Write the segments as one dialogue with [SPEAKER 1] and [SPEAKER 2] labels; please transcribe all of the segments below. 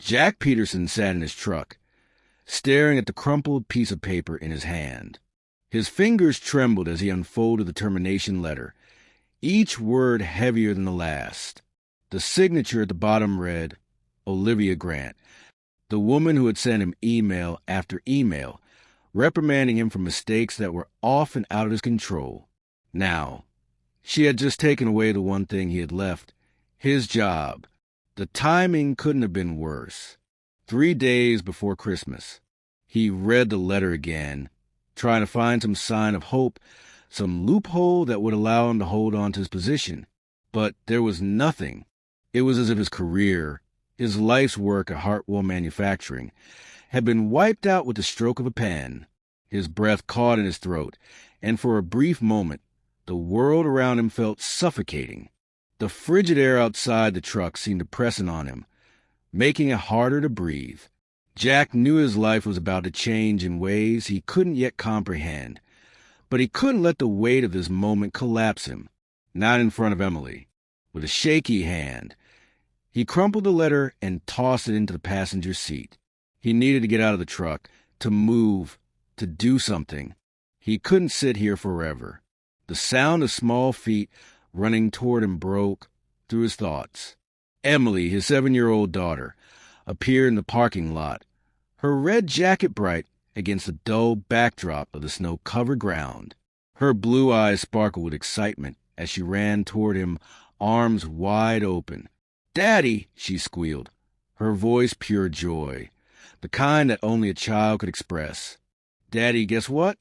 [SPEAKER 1] Jack Peterson sat in his truck, staring at the crumpled piece of paper in his hand. His fingers trembled as he unfolded the termination letter, each word heavier than the last. The signature at the bottom read, Olivia Grant, the woman who had sent him email after email, reprimanding him for mistakes that were often out of his control. Now, she had just taken away the one thing he had left, his job. The timing couldn't have been worse. 3 days before Christmas. He read the letter again, trying to find some sign of hope, some loophole that would allow him to hold on to his position. But there was nothing. It was as if his career, his life's work at Hartwell Manufacturing, had been wiped out with the stroke of a pen. His breath caught in his throat, and for a brief moment, the world around him felt suffocating. The frigid air outside the truck seemed to press in on him, making it harder to breathe. Jack knew his life was about to change in ways he couldn't yet comprehend, but he couldn't let the weight of this moment collapse him, not in front of Emily. With a shaky hand, he crumpled the letter and tossed it into the passenger seat. He needed to get out of the truck, to move, to do something. He couldn't sit here forever. The sound of small feet running toward him broke through his thoughts. Emily, his 7-year-old daughter, appeared in the parking lot, her red jacket bright against the dull backdrop of the snow-covered ground. Her blue eyes sparkled with excitement as she ran toward him, arms wide open. "Daddy!" she squealed, her voice pure joy, the kind that only a child could express. "Daddy, guess what?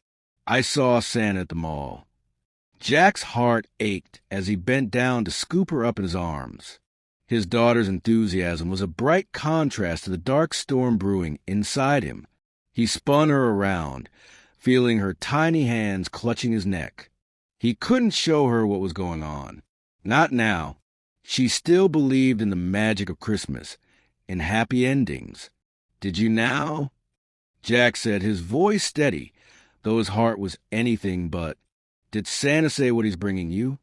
[SPEAKER 1] I saw Santa at the mall." Jack's heart ached as he bent down to scoop her up in his arms. His daughter's enthusiasm was a bright contrast to the dark storm brewing inside him. He spun her around, feeling her tiny hands clutching his neck. He couldn't show her what was going on. Not now. She still believed in the magic of Christmas, in happy endings. "Did you now?" Jack said, his voice steady, though his heart was anything but. "Did Santa say what he's bringing you?"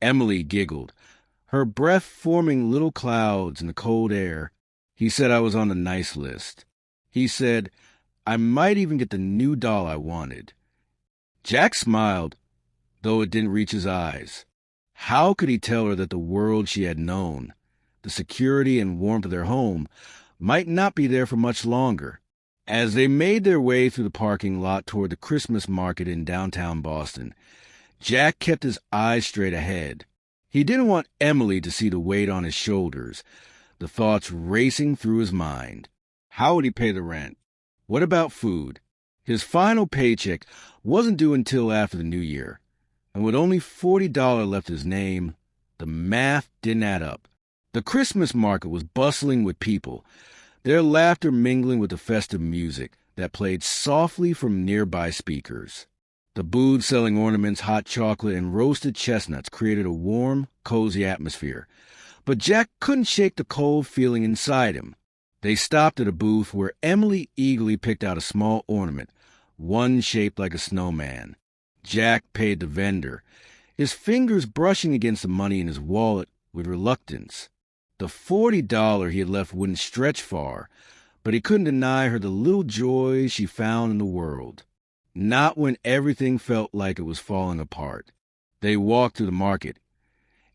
[SPEAKER 1] Emily giggled, her breath forming little clouds in the cold air. "He said I was on the nice list. He said I might even get the new doll I wanted." Jack smiled, though it didn't reach his eyes. How could he tell her that the world she had known, the security and warmth of their home, might not be there for much longer? As they made their way through the parking lot toward the Christmas market in downtown Boston, Jack kept his eyes straight ahead. He didn't want Emily to see the weight on his shoulders, the thoughts racing through his mind. How would he pay the rent? What about food? His final paycheck wasn't due until after the New Year, and with only $40 left his name, the math didn't add up. The Christmas market was bustling with people, their laughter mingling with the festive music that played softly from nearby speakers. The booths selling ornaments, hot chocolate, and roasted chestnuts created a warm, cozy atmosphere, but Jack couldn't shake the cold feeling inside him. They stopped at a booth where Emily eagerly picked out a small ornament, one shaped like a snowman. Jack paid the vendor, his fingers brushing against the money in his wallet with reluctance. The $40 he had left wouldn't stretch far, but he couldn't deny her the little joys she found in the world. Not when everything felt like it was falling apart. They walked through the market,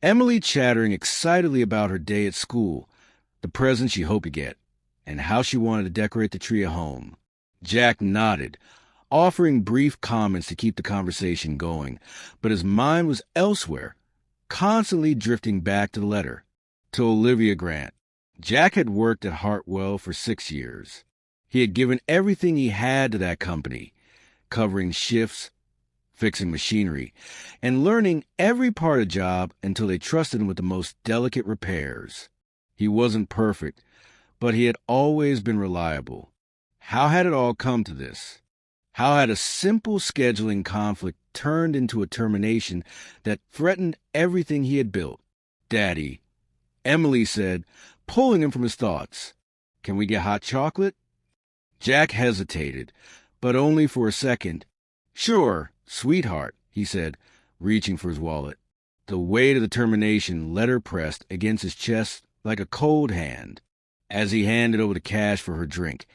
[SPEAKER 1] Emily chattering excitedly about her day at school, the presents she hoped to get, and how she wanted to decorate the tree at home. Jack nodded, offering brief comments to keep the conversation going, but his mind was elsewhere, constantly drifting back to the letter. To Olivia Grant. Jack had worked at Hartwell for 6 years. He had given everything he had to that company, covering shifts, fixing machinery, and learning every part of the job until they trusted him with the most delicate repairs. He wasn't perfect, but he had always been reliable. How had it all come to this? How had a simple scheduling conflict turned into a termination that threatened everything he had built? "Daddy," Emily said, pulling him from his thoughts. "Can we get hot chocolate?" Jack hesitated, but only for a second. "Sure, sweetheart," he said, reaching for his wallet. The weight of determination letter pressed against his chest like a cold hand. As he handed over the cash for her drink,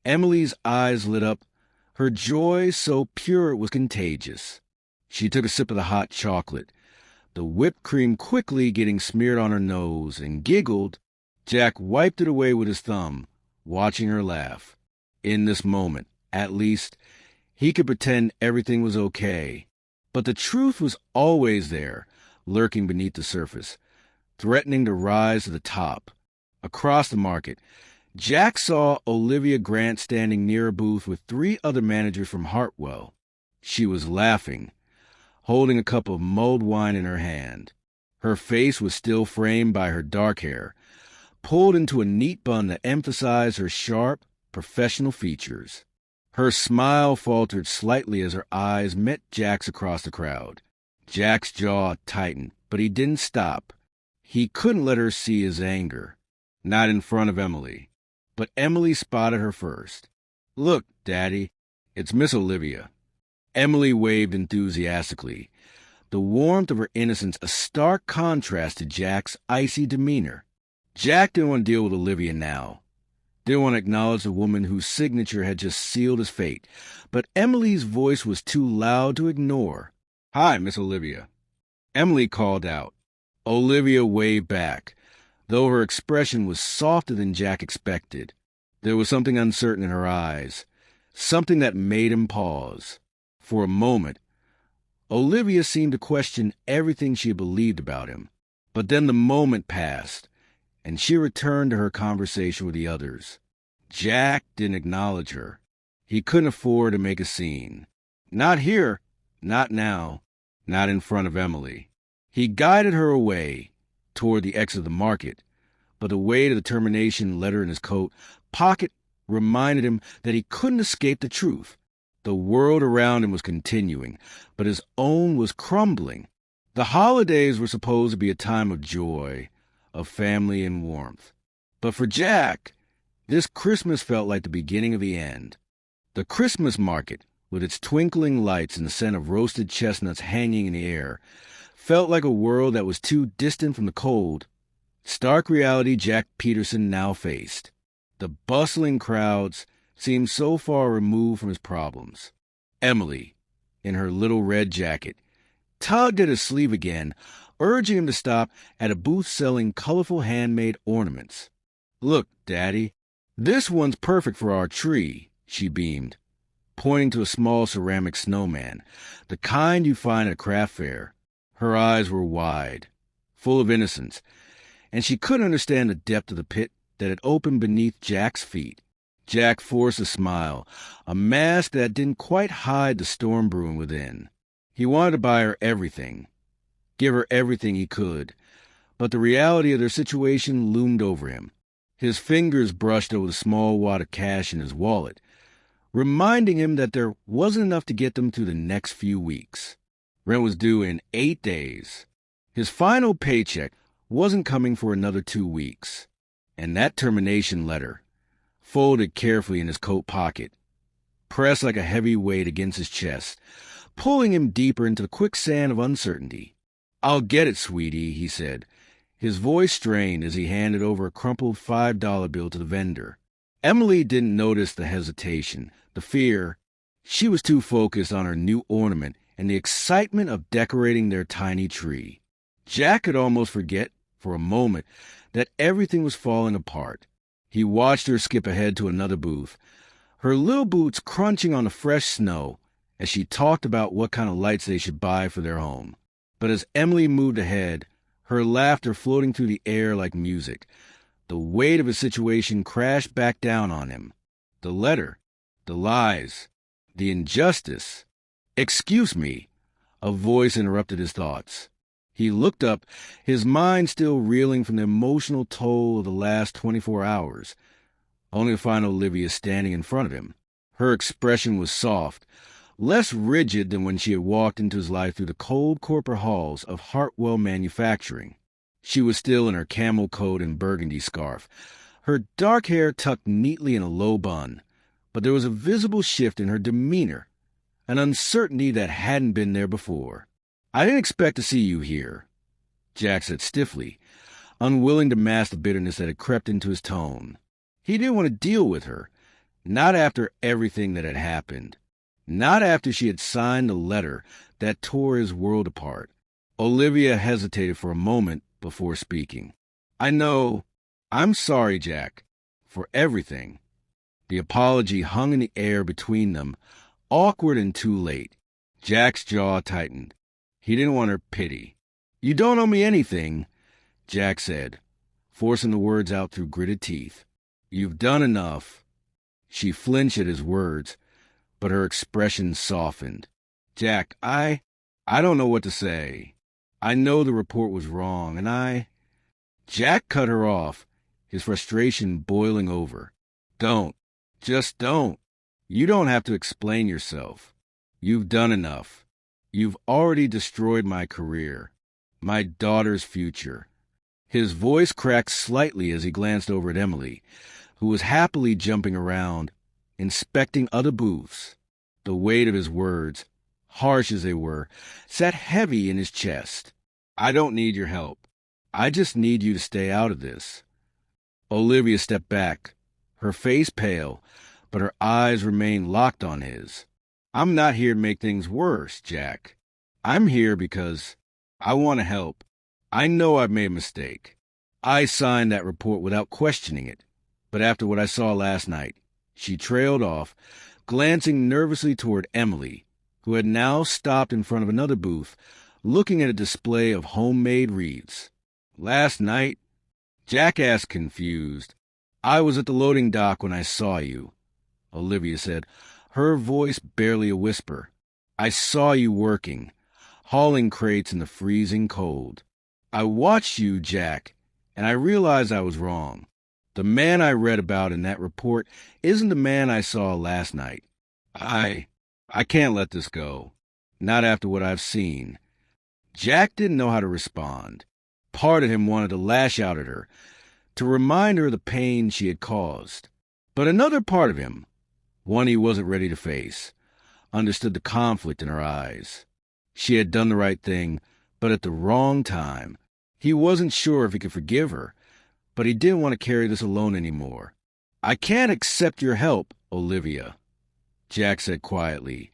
[SPEAKER 1] Emily's eyes lit up, her joy so pure it was contagious. She took a sip of the hot chocolate, the whipped cream quickly getting smeared on her nose, and giggled. Jack wiped it away with his thumb, watching her laugh. In this moment, at least, he could pretend everything was okay. But the truth was always there, lurking beneath the surface, threatening to rise to the top. Across the market, Jack saw Olivia Grant standing near a booth with 3 other managers from Hartwell. She was laughing, holding a cup of mulled wine in her hand. Her face was still framed by her dark hair, pulled into a neat bun that emphasized her sharp, professional features. Her smile faltered slightly as her eyes met Jack's across the crowd. Jack's jaw tightened, but he didn't stop. He couldn't let her see his anger. Not in front of Emily. But Emily spotted her first. "Look, Daddy, it's Miss Olivia." Emily waved enthusiastically, the warmth of her innocence a stark contrast to Jack's icy demeanor. Jack didn't want to deal with Olivia now. Didn't want to acknowledge the woman whose signature had just sealed his fate. But Emily's voice was too loud to ignore. "Hi, Miss Olivia." Emily called out. Olivia waved back, though her expression was softer than Jack expected. There was something uncertain in her eyes, something that made him pause. For a moment, Olivia seemed to question everything she had believed about him. But then the moment passed, and she returned to her conversation with the others. Jack didn't acknowledge her. He couldn't afford to make a scene. Not here, not now, not in front of Emily. He guided her away, toward the exit of the market, but the weight of the termination letter in his coat pocket reminded him that he couldn't escape the truth. The world around him was continuing, but his own was crumbling. The holidays were supposed to be a time of joy, of family and warmth. But for Jack, this Christmas felt like the beginning of the end. The Christmas market, with its twinkling lights and the scent of roasted chestnuts hanging in the air, felt like a world that was too distant from the cold, stark reality Jack Peterson now faced. The bustling crowds seemed so far removed from his problems. Emily, in her little red jacket, tugged at his sleeve again, urging him to stop at a booth selling colorful handmade ornaments. "Look, Daddy, this one's perfect for our tree," she beamed, pointing to a small ceramic snowman, the kind you find at a craft fair. Her eyes were wide, full of innocence, and she couldn't understand the depth of the pit that had opened beneath Jack's feet. Jack forced a smile, a mask that didn't quite hide the storm brewing within. He wanted to buy her everything, give her everything he could, but the reality of their situation loomed over him. His fingers brushed over the small wad of cash in his wallet, reminding him that there wasn't enough to get them through the next few weeks. Rent was due in 8 days. His final paycheck wasn't coming for another 2 weeks. And that termination letter, folded carefully in his coat pocket, pressed like a heavy weight against his chest, pulling him deeper into the quicksand of uncertainty. "I'll get it, sweetie," he said, his voice strained as he handed over a crumpled $5 bill to the vendor. Emily didn't notice the hesitation, the fear. She was too focused on her new ornament and the excitement of decorating their tiny tree. Jack could almost forget, for a moment, that everything was falling apart. He watched her skip ahead to another booth, her little boots crunching on the fresh snow as she talked about what kind of lights they should buy for their home. But as Emily moved ahead, her laughter floating through the air like music, the weight of his situation crashed back down on him. The letter, the lies, the injustice. "Excuse me," a voice interrupted his thoughts. He looked up, his mind still reeling from the emotional toll of the last 24 hours, only to find Olivia standing in front of him. Her expression was soft, less rigid than when she had walked into his life through the cold corporate halls of Hartwell Manufacturing. She was still in her camel coat and burgundy scarf, her dark hair tucked neatly in a low bun, but there was a visible shift in her demeanor, an uncertainty that hadn't been there before. "I didn't expect to see you here," Jack said stiffly, unwilling to mask the bitterness that had crept into his tone. He didn't want to deal with her, not after everything that had happened, not after she had signed the letter that tore his world apart. Olivia hesitated for a moment before speaking. I'm sorry, Jack, for everything. The apology hung in the air between them, awkward and too late. Jack's jaw tightened. He didn't want her pity. You don't owe me anything, Jack said, forcing the words out through gritted teeth. You've done enough. She flinched at his words, but her expression softened. Jack, I don't know what to say. I know the report was wrong, and Jack cut her off, his frustration boiling over. Don't. Just don't. You don't have to explain yourself. You've done enough. You've already destroyed my career, my daughter's future. His voice cracked slightly as he glanced over at Emily, who was happily jumping around, inspecting other booths. The weight of his words, harsh as they were, sat heavy in his chest. I don't need your help. I just need you to stay out of this. Olivia stepped back, her face pale, but her eyes remained locked on his. I'm not here to make things worse, Jack. I'm here because I want to help. I know I've made a mistake. I signed that report without questioning it, but after what I saw last night, she trailed off, glancing nervously toward Emily, who had now stopped in front of another booth, looking at a display of homemade wreaths. Last night? Jack asked, confused. I was at the loading dock when I saw you, Olivia said, her voice barely a whisper. I saw you working, hauling crates in the freezing cold. I watched you, Jack, and I realized I was wrong. The man I read about in that report isn't the man I saw last night. I can't let this go. Not after what I've seen. Jack didn't know how to respond. Part of him wanted to lash out at her, to remind her of the pain she had caused. But another part of him, one he wasn't ready to face, understood the conflict in her eyes. She had done the right thing, but at the wrong time. He wasn't sure if he could forgive her, but he didn't want to carry this alone anymore. I can't accept your help, Olivia, Jack said quietly,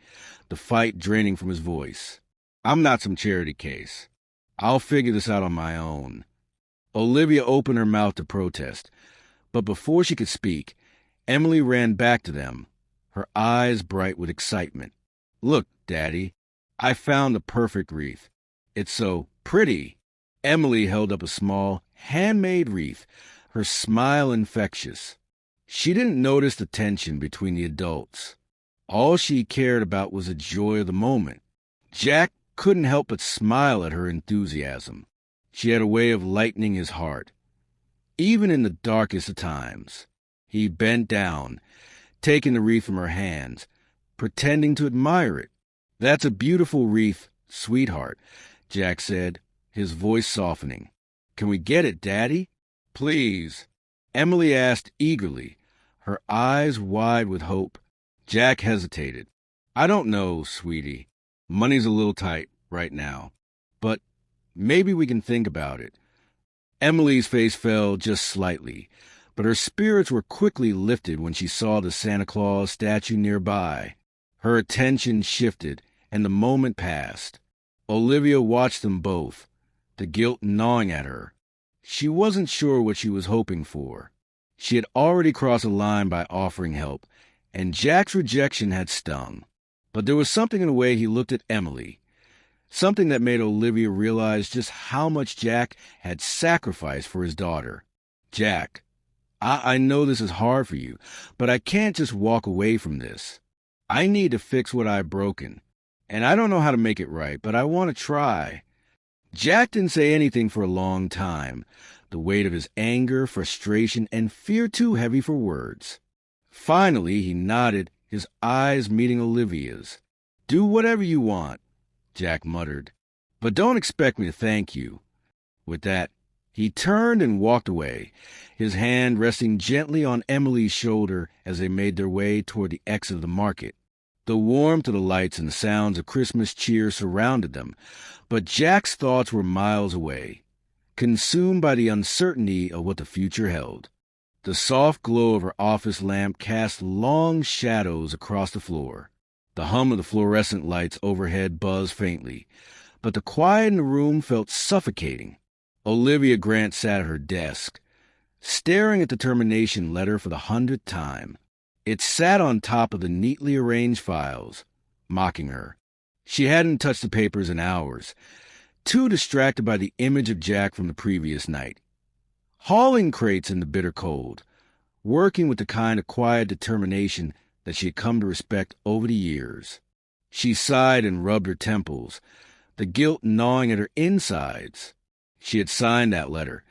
[SPEAKER 1] the fight draining from his voice. I'm not some charity case. I'll figure this out on my own. Olivia opened her mouth to protest, but before she could speak, Emily ran back to them, her eyes bright with excitement. Look, Daddy, I found the perfect wreath. It's so pretty. Emily held up a small, handmade wreath, her smile infectious. She didn't notice the tension between the adults. All she cared about was the joy of the moment. Jack couldn't help but smile at her enthusiasm. She had a way of lightening his heart. Even in the darkest of times, he bent down, taking the wreath from her hands, pretending to admire it. That's a beautiful wreath, sweetheart, Jack said, his voice softening. Can we get it, Daddy? Please, Emily asked eagerly, her eyes wide with hope. Jack hesitated. I don't know, sweetie. Money's a little tight right now, but maybe we can think about it. Emily's face fell just slightly, but her spirits were quickly lifted when she saw the Santa Claus statue nearby. Her attention shifted, and the moment passed. Olivia watched them both, the guilt gnawing at her. She wasn't sure what she was hoping for. She had already crossed a line by offering help, and Jack's rejection had stung. But there was something in the way he looked at Emily, something that made Olivia realize just how much Jack had sacrificed for his daughter. Jack, I know this is hard for you, but I can't just walk away from this. I need to fix what I've broken, and I don't know how to make it right, but I want to try. Jack didn't say anything for a long time, the weight of his anger, frustration, and fear too heavy for words. Finally, he nodded, his eyes meeting Olivia's. Do whatever you want, Jack muttered, but don't expect me to thank you. With that, he turned and walked away, his hand resting gently on Emily's shoulder as they made their way toward the exit of the market. The warmth of the lights and the sounds of Christmas cheer surrounded them, but Jack's thoughts were miles away, consumed by the uncertainty of what the future held. The soft glow of her office lamp cast long shadows across the floor. The hum of the fluorescent lights overhead buzzed faintly, but the quiet in the room felt suffocating. Olivia Grant sat at her desk, staring at the termination letter for the 100th time. It sat on top of the neatly arranged files, mocking her. She hadn't touched the papers in hours, too distracted by the image of Jack from the previous night. Hauling crates in the bitter cold, working with the kind of quiet determination that she had come to respect over the years. She sighed and rubbed her temples, the guilt gnawing at her insides. She had signed that letter,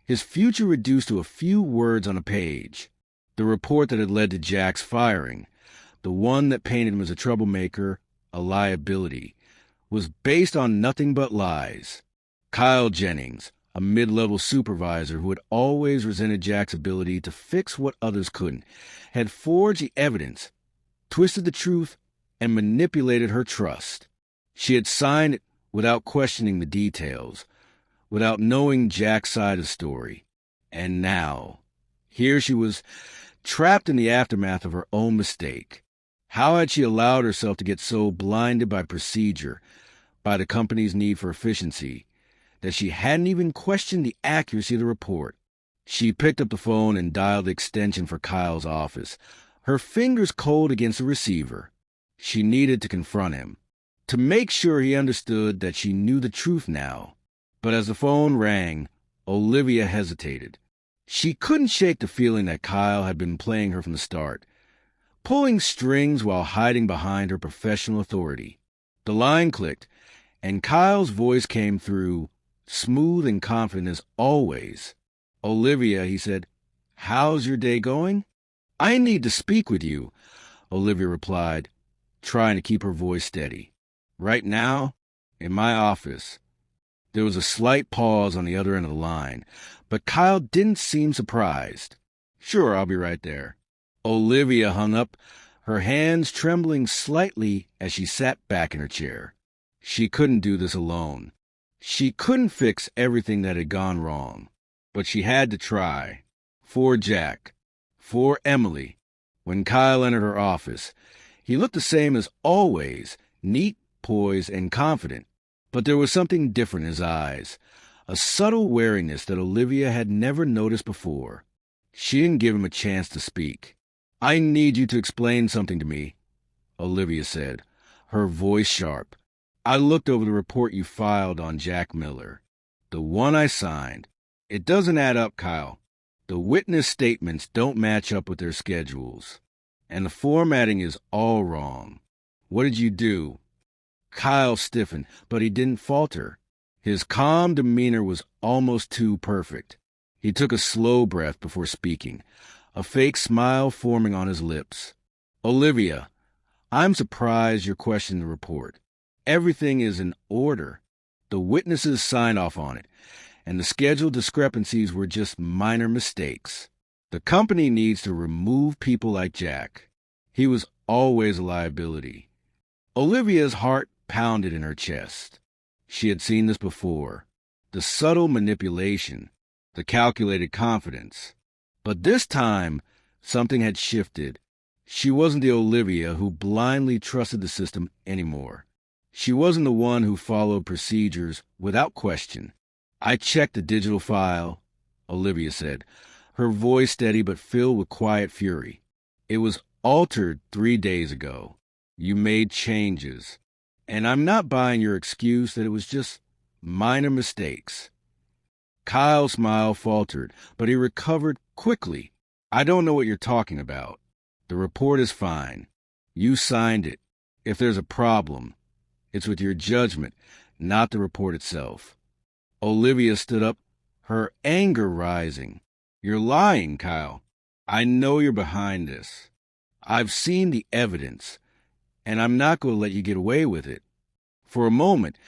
[SPEAKER 1] his future reduced to a few words on a page. The report that had led to Jack's firing, the one that painted him as a troublemaker, a liability, was based on nothing but lies. Kyle Jennings, a mid-level supervisor who had always resented Jack's ability to fix what others couldn't, had forged the evidence, twisted the truth, and manipulated her trust. She had signed it without questioning the details, without knowing Jack's side of the story. And now, here she was, trapped in the aftermath of her own mistake. How had she allowed herself to get so blinded by procedure, by the company's need for efficiency, that she hadn't even questioned the accuracy of the report? She picked up the phone and dialed the extension for Kyle's office, her fingers cold against the receiver. She needed to confront him, to make sure he understood that she knew the truth now. But as the phone rang, Olivia hesitated. She couldn't shake the feeling that Kyle had been playing her from the start, pulling strings while hiding behind her professional authority. The line clicked, and Kyle's voice came through, smooth and confident as always. "Olivia," he said, "how's your day going?" "I need to speak with you," Olivia replied, trying to keep her voice steady. "Right now, in my office." There was a slight pause on the other end of the line, but Kyle didn't seem surprised. "Sure, I'll be right there." Olivia hung up, her hands trembling slightly as she sat back in her chair. She couldn't do this alone. She couldn't fix everything that had gone wrong, but she had to try. For Jack, for Emily. When Kyle entered her office, he looked the same as always, neat, poised, and confident. But there was something different in his eyes, a subtle wariness that Olivia had never noticed before. She didn't give him a chance to speak. "I need you to explain something to me," Olivia said, her voice sharp. "I looked over the report you filed on Jack Miller, the one I signed. It doesn't add up, Kyle. The witness statements don't match up with their schedules, and the formatting is all wrong. What did you do?" Kyle stiffened, but he didn't falter. His calm demeanor was almost too perfect. He took a slow breath before speaking, a fake smile forming on his lips. "Olivia, I'm surprised you're questioning the report. Everything is in order. The witnesses signed off on it, and the schedule discrepancies were just minor mistakes. The company needs to remove people like Jack. He was always a liability." Olivia's heart pounded in her chest. She had seen this before. The subtle manipulation, the calculated confidence. But this time, something had shifted. She wasn't the Olivia who blindly trusted the system anymore. She wasn't the one who followed procedures without question. "I checked the digital file," Olivia said, her voice steady but filled with quiet fury. "It was altered 3 days ago. You made changes. And I'm not buying your excuse that it was just minor mistakes." Kyle's smile faltered, but he recovered quickly. "I don't know what you're talking about. The report is fine. You signed it. If there's a problem, it's with your judgment, not the report itself." Olivia stood up, her anger rising. "You're lying, Kyle. I know you're behind this. I've seen the evidence, and I'm not going to let you get away with it." For a moment,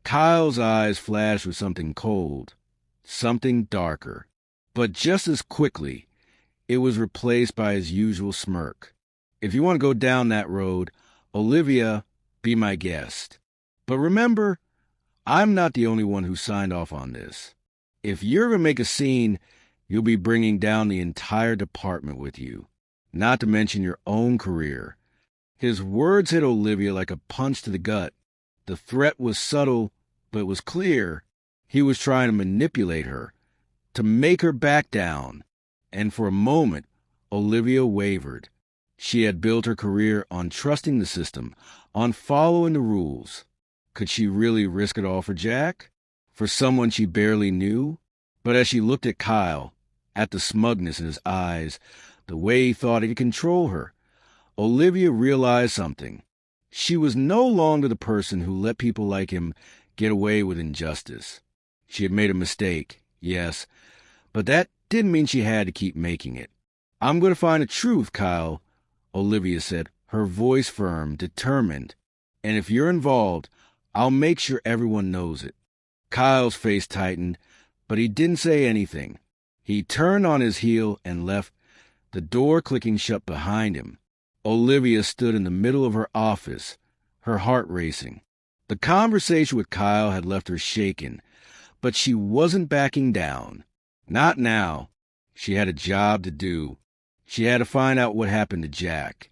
[SPEAKER 1] Kyle's eyes flashed with something cold, something darker. But just as quickly, it was replaced by his usual smirk. "If you want to go down that road, Olivia, be my guest. But remember, I'm not the only one who signed off on this. If you ever make a scene, you'll be bringing down the entire department with you, not to mention your own career." His words hit Olivia like a punch to the gut. The threat was subtle, but it was clear. He was trying to manipulate her, to make her back down. And for a moment, Olivia wavered. She had built her career on trusting the system, on following the rules. Could she really risk it all for Jack? For someone she barely knew? But as she looked at Kyle, at the smugness in his eyes, the way he thought he could control her, Olivia realized something. She was no longer the person who let people like him get away with injustice. She had made a mistake, yes, but that didn't mean she had to keep making it. "I'm going to find the truth, Kyle," Olivia said, her voice firm, determined. "And if you're involved, I'll make sure everyone knows it." Kyle's face tightened, but he didn't say anything. He turned on his heel and left, the door clicking shut behind him. Olivia stood in the middle of her office, her heart racing. The conversation with Kyle had left her shaken, but she wasn't backing down. Not now. She had a job to do. She had to find out what happened to Jack.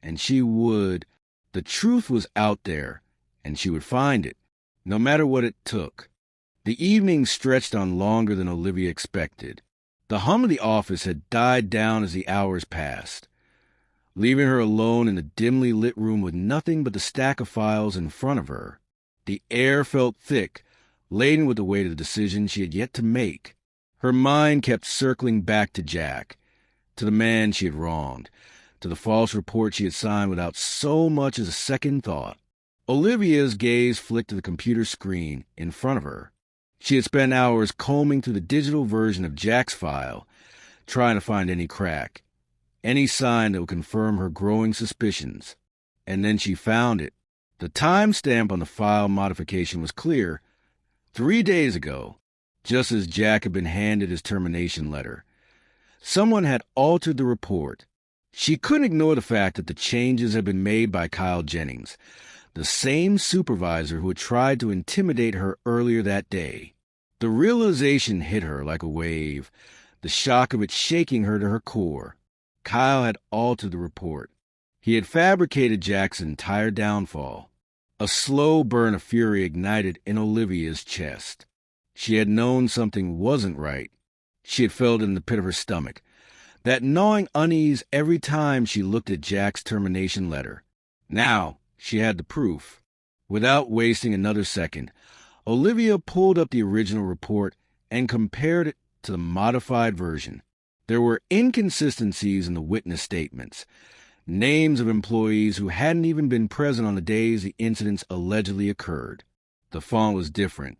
[SPEAKER 1] And she would. The truth was out there, and she would find it, no matter what it took. The evening stretched on longer than Olivia expected. The hum of the office had died down as the hours passed, leaving her alone in the dimly lit room with nothing but the stack of files in front of her. The air felt thick, laden with the weight of the decision she had yet to make. Her mind kept circling back to Jack, to the man she had wronged, to the false report she had signed without so much as a second thought. Olivia's gaze flicked to the computer screen in front of her. She had spent hours combing through the digital version of Jack's file, trying to find any crack, any sign that would confirm her growing suspicions. And then she found it. The timestamp on the file modification was clear. 3 days ago, just as Jack had been handed his termination letter, someone had altered the report. She couldn't ignore the fact that the changes had been made by Kyle Jennings, the same supervisor who had tried to intimidate her earlier that day. The realization hit her like a wave, the shock of it shaking her to her core. Kyle had altered the report. He had fabricated Jack's entire downfall. A slow burn of fury ignited in Olivia's chest. She had known something wasn't right. She had felt it in the pit of her stomach, that gnawing unease every time she looked at Jack's termination letter. Now she had the proof. Without wasting another second, Olivia pulled up the original report and compared it to the modified version. There were inconsistencies in the witness statements, names of employees who hadn't even been present on the days the incidents allegedly occurred. The font was different.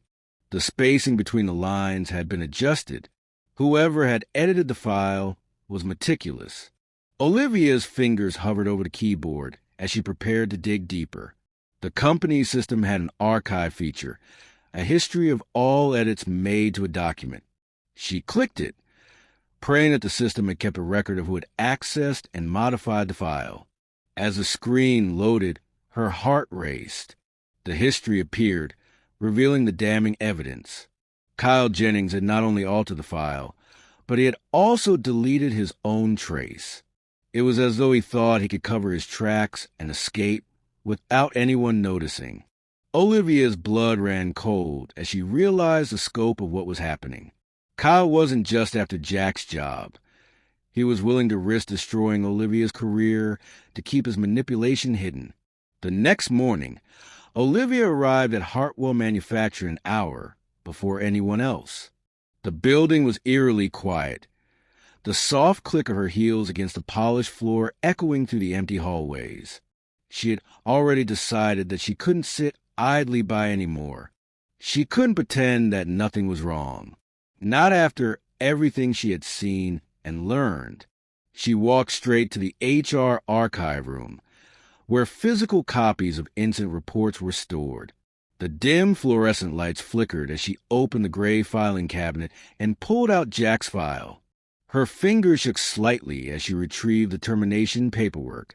[SPEAKER 1] The spacing between the lines had been adjusted. Whoever had edited the file was meticulous. Olivia's fingers hovered over the keyboard as she prepared to dig deeper. The company's system had an archive feature, a history of all edits made to a document. She clicked it, praying that the system had kept a record of who had accessed and modified the file. As the screen loaded, her heart raced. The history appeared, revealing the damning evidence. Kyle Jennings had not only altered the file, but he had also deleted his own trace. It was as though he thought he could cover his tracks and escape without anyone noticing. Olivia's blood ran cold as she realized the scope of what was happening. Kyle wasn't just after Jack's job. He was willing to risk destroying Olivia's career to keep his manipulation hidden. The next morning, Olivia arrived at Hartwell Manufacturing an hour before anyone else. The building was eerily quiet, the soft click of her heels against the polished floor echoing through the empty hallways. She had already decided that she couldn't sit idly by anymore. She couldn't pretend that nothing was wrong. Not after everything she had seen and learned. She walked straight to the HR archive room, where physical copies of incident reports were stored. The dim fluorescent lights flickered as she opened the gray filing cabinet and pulled out Jack's file. Her fingers shook slightly as she retrieved the termination paperwork,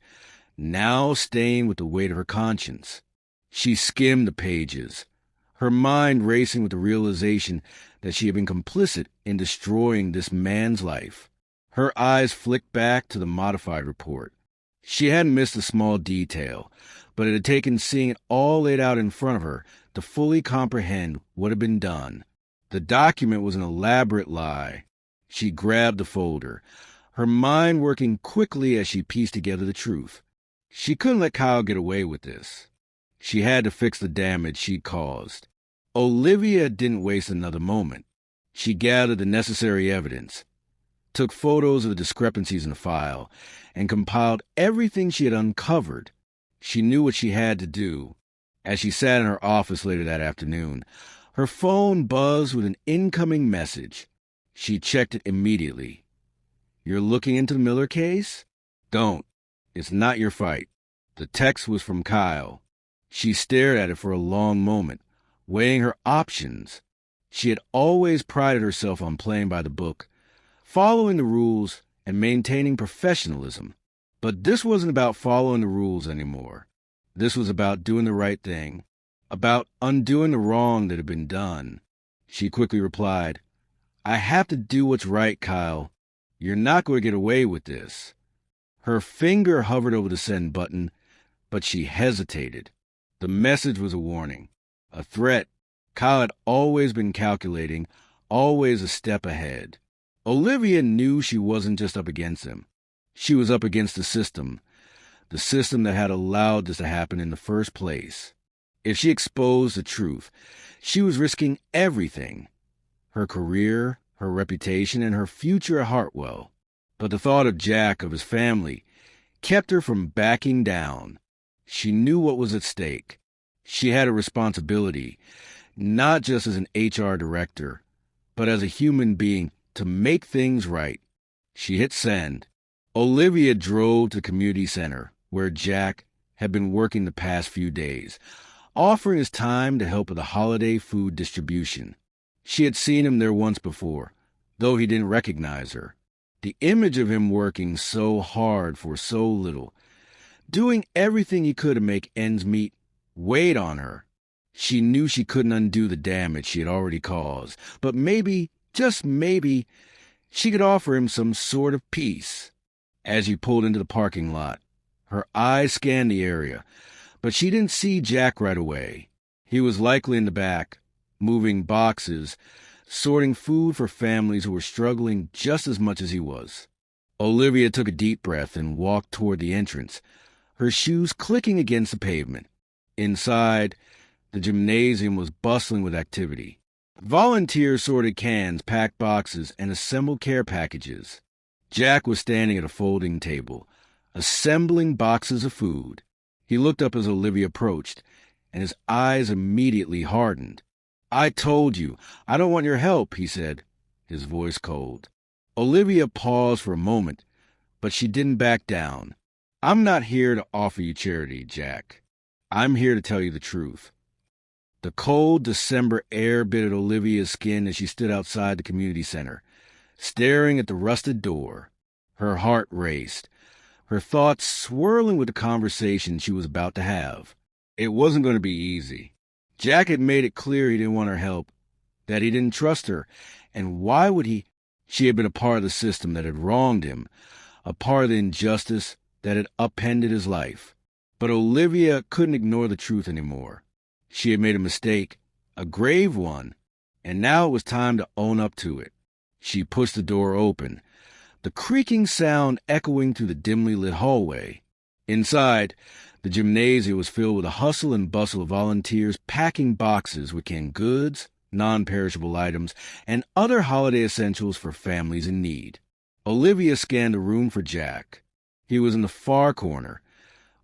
[SPEAKER 1] now stained with the weight of her conscience. She skimmed the pages, her mind racing with the realization that she had been complicit in destroying this man's life. Her eyes flicked back to the modified report. She hadn't missed a small detail, but it had taken seeing it all laid out in front of her to fully comprehend what had been done. The document was an elaborate lie. She grabbed the folder, her mind working quickly as she pieced together the truth. She couldn't let Kyle get away with this. She had to fix the damage she'd caused. Olivia didn't waste another moment. She gathered the necessary evidence, took photos of the discrepancies in the file, and compiled everything she had uncovered. She knew what she had to do. As she sat in her office later that afternoon, her phone buzzed with an incoming message. She checked it immediately. "You're looking into the Miller case? Don't. It's not your fight." The text was from Kyle. She stared at it for a long moment, weighing her options. She had always prided herself on playing by the book, following the rules and maintaining professionalism. But this wasn't about following the rules anymore. This was about doing the right thing, about undoing the wrong that had been done. She quickly replied, "I have to do what's right, Kyle. You're not going to get away with this." Her finger hovered over the send button, but she hesitated. The message was a warning, a threat. Kyle had always been calculating, always a step ahead. Olivia knew she wasn't just up against him. She was up against the system that had allowed this to happen in the first place. If she exposed the truth, she was risking everything. Her career, her reputation, and her future at Hartwell. But the thought of Jack, of his family, kept her from backing down. She knew what was at stake. She had a responsibility, not just as an HR director, but as a human being, to make things right. She hit send. Olivia drove to the community center, where Jack had been working the past few days, offering his time to help with the holiday food distribution. She had seen him there once before, though he didn't recognize her. The image of him working so hard for so little, doing everything he could to make ends meet, weighed on her. She knew she couldn't undo the damage she had already caused, but maybe, just maybe, she could offer him some sort of peace. As she pulled into the parking lot, her eyes scanned the area, but she didn't see Jack right away. He was likely in the back, moving boxes, sorting food for families who were struggling just as much as he was. Olivia took a deep breath and walked toward the entrance, her shoes clicking against the pavement. Inside, the gymnasium was bustling with activity. Volunteers sorted cans, packed boxes, and assembled care packages. Jack was standing at a folding table, assembling boxes of food. He looked up as Olivia approached, and his eyes immediately hardened. "I told you, I don't want your help," he said, his voice cold. Olivia paused for a moment, but she didn't back down. "I'm not here to offer you charity, Jack. I'm here to tell you the truth." The cold December air bit at Olivia's skin as she stood outside the community center, staring at the rusted door. Her heart raced, her thoughts swirling with the conversation she was about to have. It wasn't going to be easy. Jack had made it clear he didn't want her help, that he didn't trust her, and why would he? She had been a part of the system that had wronged him, a part of the injustice that had upended his life. But Olivia couldn't ignore the truth anymore. She had made a mistake, a grave one, and now it was time to own up to it. She pushed the door open, the creaking sound echoing through the dimly lit hallway. Inside, the gymnasium was filled with a hustle and bustle of volunteers packing boxes with canned goods, non-perishable items, and other holiday essentials for families in need. Olivia scanned the room for Jack. He was in the far corner,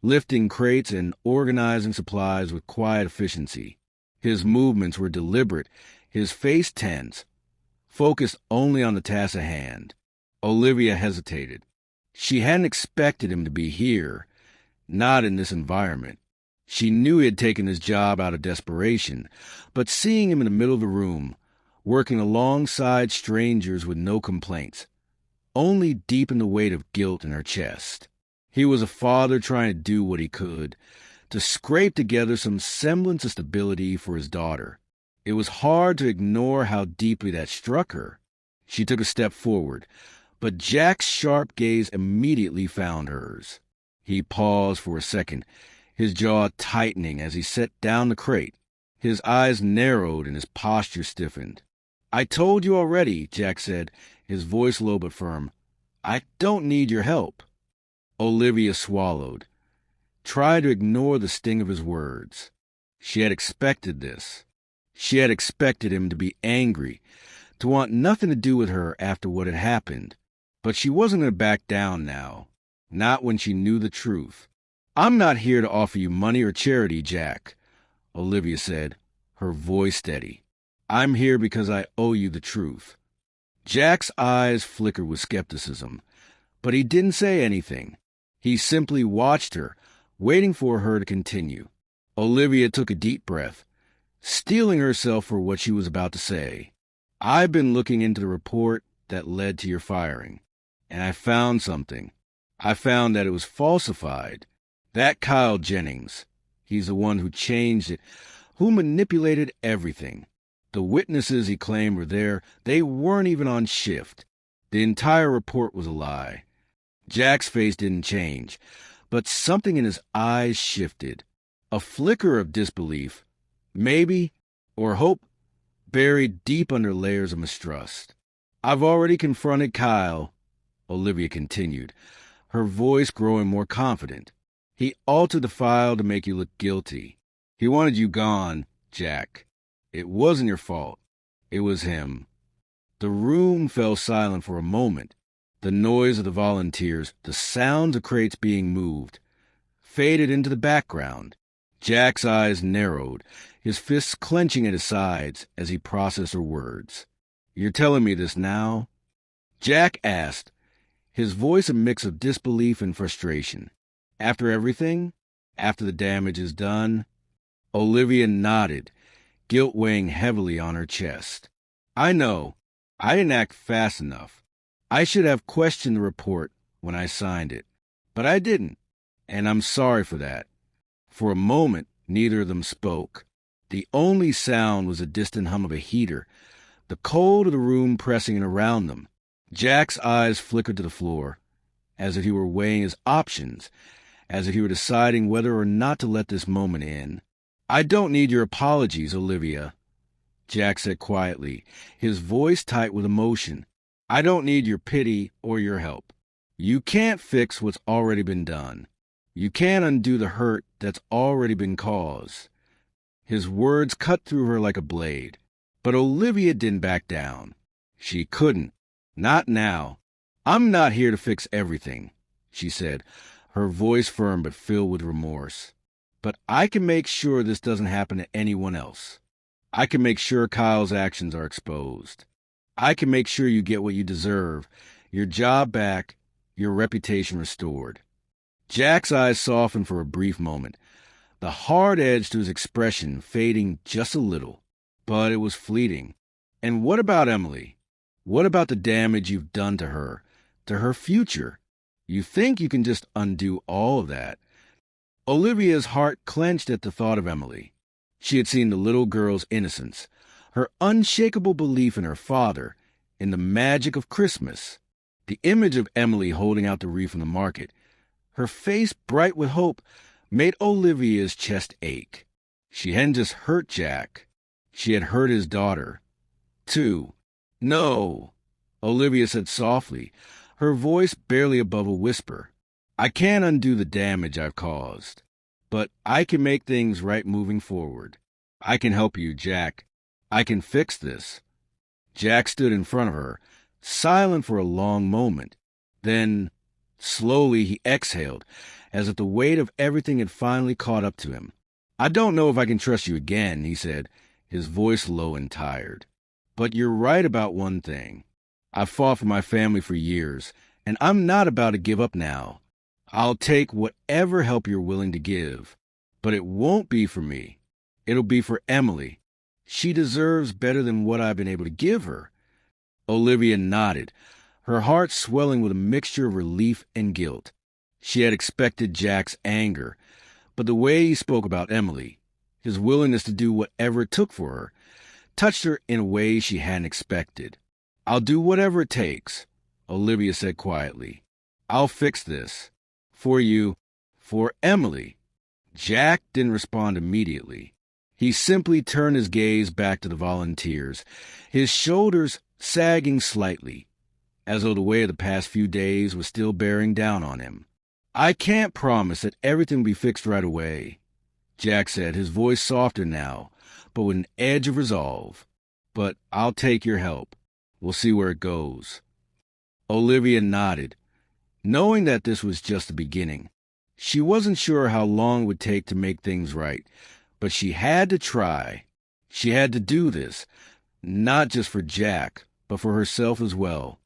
[SPEAKER 1] lifting crates and organizing supplies with quiet efficiency. His movements were deliberate, his face tense, focused only on the task at hand. Olivia hesitated. She hadn't expected him to be here, not in this environment. She knew he had taken his job out of desperation, but seeing him in the middle of the room, working alongside strangers with no complaints, only deepened the weight of guilt in her chest. He was a father trying to do what he could, to scrape together some semblance of stability for his daughter. It was hard to ignore how deeply that struck her. She took a step forward, but Jack's sharp gaze immediately found hers. He paused for a second, his jaw tightening as he set down the crate. His eyes narrowed and his posture stiffened. "I told you already," Jack said, his voice low but firm. "I don't need your help." Olivia swallowed, tried to ignore the sting of his words. She had expected this. She had expected him to be angry, to want nothing to do with her after what had happened. But she wasn't going to back down now, not when she knew the truth. "I'm not here to offer you money or charity, Jack," Olivia said, her voice steady. "I'm here because I owe you the truth." Jack's eyes flickered with skepticism, but he didn't say anything. He simply watched her, waiting for her to continue. Olivia took a deep breath, steeling herself for what she was about to say. "I've been looking into the report that led to your firing, and I found something. I found that it was falsified. That Kyle Jennings, he's the one who changed it, who manipulated everything. The witnesses he claimed were there, they weren't even on shift. The entire report was a lie." Jack's face didn't change, but something in his eyes shifted. A flicker of disbelief, maybe, or hope, buried deep under layers of mistrust. "I've already confronted Kyle," Olivia continued, her voice growing more confident. "He altered the file to make you look guilty. He wanted you gone, Jack. It wasn't your fault. It was him." The room fell silent for a moment. The noise of the volunteers, the sounds of crates being moved, faded into the background. Jack's eyes narrowed, his fists clenching at his sides as he processed her words. "You're telling me this now?" Jack asked, his voice a mix of disbelief and frustration. "After everything? After the damage is done?" Olivia nodded, guilt weighing heavily on her chest. "I know. I didn't act fast enough. I should have questioned the report when I signed it. But I didn't, and I'm sorry for that." For a moment, neither of them spoke. The only sound was the distant hum of a heater, the cold of the room pressing in around them. Jack's eyes flickered to the floor, as if he were weighing his options, as if he were deciding whether or not to let this moment in. "I don't need your apologies, Olivia," Jack said quietly, his voice tight with emotion. "I don't need your pity or your help. You can't fix what's already been done. You can't undo the hurt that's already been caused." His words cut through her like a blade. But Olivia didn't back down. She couldn't. Not now. "I'm not here to fix everything," she said, her voice firm but filled with remorse. "But I can make sure this doesn't happen to anyone else. I can make sure Kyle's actions are exposed. I can make sure you get what you deserve, your job back, your reputation restored." Jack's eyes softened for a brief moment, the hard edge to his expression fading just a little. But it was fleeting. "And what about Emily? What about the damage you've done to her future? You think you can just undo all of that?" Olivia's heart clenched at the thought of Emily. She had seen the little girl's innocence, her unshakable belief in her father, in the magic of Christmas. The image of Emily holding out the wreath from the market, her face bright with hope, made Olivia's chest ache. She hadn't just hurt Jack. She had hurt his daughter, too. "No," Olivia said softly, her voice barely above a whisper. "I can't undo the damage I've caused. But I can make things right moving forward. I can help you, Jack. I can fix this." Jack stood in front of her, silent for a long moment. Then, slowly, he exhaled, as if the weight of everything had finally caught up to him. "I don't know if I can trust you again," he said, his voice low and tired. "But you're right about one thing. I've fought for my family for years, and I'm not about to give up now. I'll take whatever help you're willing to give. But it won't be for me. It'll be for Emily. She deserves better than what I've been able to give her." Olivia nodded, her heart swelling with a mixture of relief and guilt. She had expected Jack's anger, but the way he spoke about Emily, his willingness to do whatever it took for her, touched her in a way she hadn't expected. "I'll do whatever it takes," Olivia said quietly. "I'll fix this. For you. For Emily." Jack didn't respond immediately. He simply turned his gaze back to the volunteers, his shoulders sagging slightly, as though the weight of the past few days was still bearing down on him. "I can't promise that everything will be fixed right away," Jack said, his voice softer now, but with an edge of resolve. "But I'll take your help. We'll see where it goes." Olivia nodded, knowing that this was just the beginning. She wasn't sure how long it would take to make things right, but she had to try. She had to do this, not just for Jack, but for herself as well.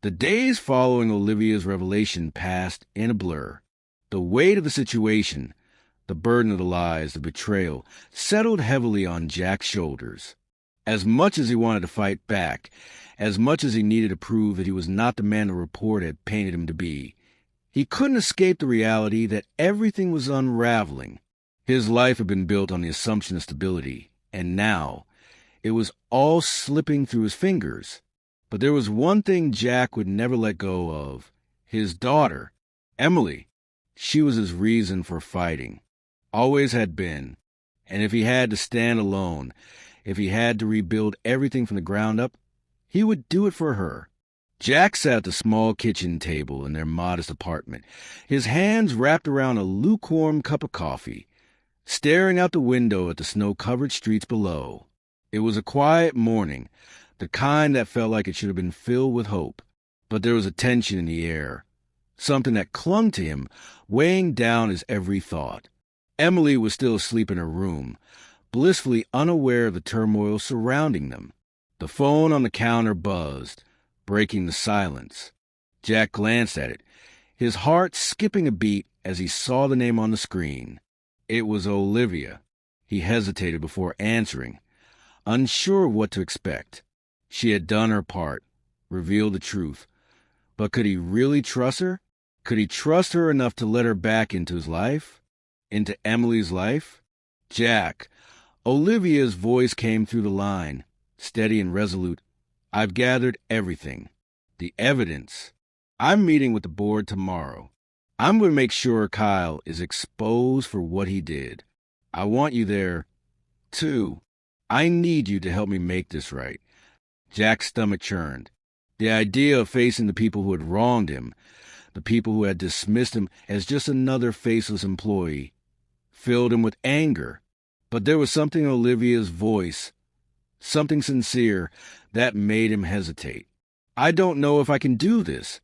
[SPEAKER 1] The days following Olivia's revelation passed in a blur. The weight of the situation, the burden of the lies, the betrayal, settled heavily on Jack's shoulders. As much as he wanted to fight back, as much as he needed to prove that he was not the man the report had painted him to be, he couldn't escape the reality that everything was unraveling. His life had been built on the assumption of stability, and now it was all slipping through his fingers. But there was one thing Jack would never let go of: his daughter, Emily. She was his reason for fighting. Always had been. And if he had to stand alone, if he had to rebuild everything from the ground up, he would do it for her. Jack sat at the small kitchen table in their modest apartment, his hands wrapped around a lukewarm cup of coffee, staring out the window at the snow-covered streets below. It was a quiet morning, the kind that felt like it should have been filled with hope. But there was a tension in the air, something that clung to him, weighing down his every thought. Emily was still asleep in her room, blissfully unaware of the turmoil surrounding them. The phone on the counter buzzed, breaking the silence. Jack glanced at it, his heart skipping a beat as he saw the name on the screen. It was Olivia. He hesitated before answering, unsure of what to expect. She had done her part, revealed the truth. But could he really trust her? Could he trust her enough to let her back into his life? Into Emily's life? "Jack." Olivia's voice came through the line, steady and resolute. "I've gathered everything. The evidence. I'm meeting with the board tomorrow. I'm going to make sure Kyle is exposed for what he did. I want you there, too. I need you to help me make this right." Jack's stomach churned. The idea of facing the people who had wronged him, the people who had dismissed him as just another faceless employee, filled him with anger. But there was something in Olivia's voice, something sincere, that made him hesitate. "I don't know if I can do this,"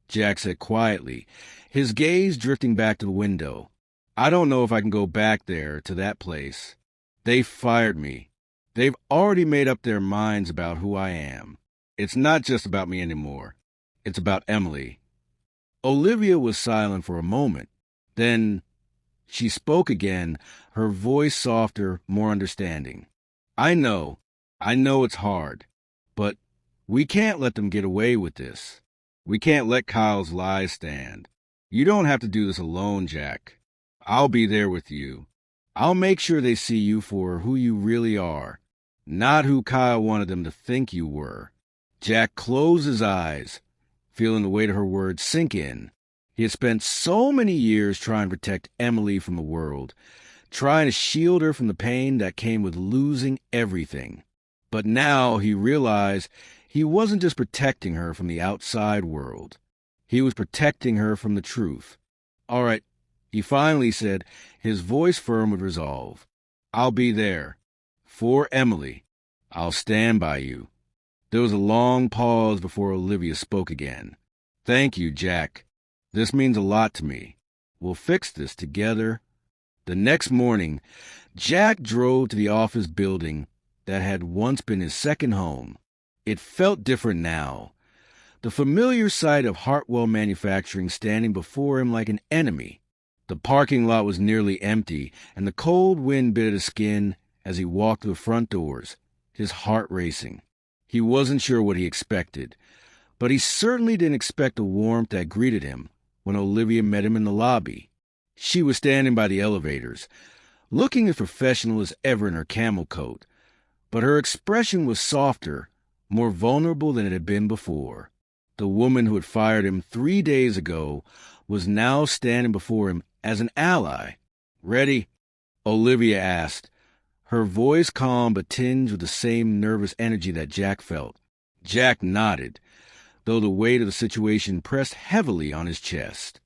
[SPEAKER 1] Jack said quietly, his gaze drifting back to the window. "I don't know if I can go back there, to that place. They fired me. They've already made up their minds about who I am. It's not just about me anymore. It's about Emily." Olivia was silent for a moment. Then she spoke again, her voice softer, more understanding. I know it's hard, but we can't let them get away with this. We can't let Kyle's lies stand. You don't have to do this alone, Jack. I'll be there with you. I'll make sure they see you for who you really are, not who Kyle wanted them to think you were." Jack closed his eyes, feeling the weight of her words sink in. He had spent so many years trying to protect Emily from the world, trying to shield her from the pain that came with losing everything. But now he realized he wasn't just protecting her from the outside world. He was protecting her from the truth. "All right," he finally said, his voice firm with resolve. "I'll be there. For Emily. I'll stand by you." There was a long pause before Olivia spoke again. "Thank you, Jack. This means a lot to me. We'll fix this together." The next morning, Jack drove to the office building that had once been his second home. It felt different now. The familiar sight of Hartwell Manufacturing standing before him like an enemy. The parking lot was nearly empty, and the cold wind bit at his skin as he walked to the front doors, his heart racing. He wasn't sure what he expected, but he certainly didn't expect the warmth that greeted him when Olivia met him in the lobby. She was standing by the elevators, looking as professional as ever in her camel coat, but her expression was softer, more vulnerable than it had been before. The woman who had fired him 3 days ago was now standing before him as an ally. "Ready?" Olivia asked, her voice calm but tinged with the same nervous energy that Jack felt. Jack nodded, though the weight of the situation pressed heavily on his chest.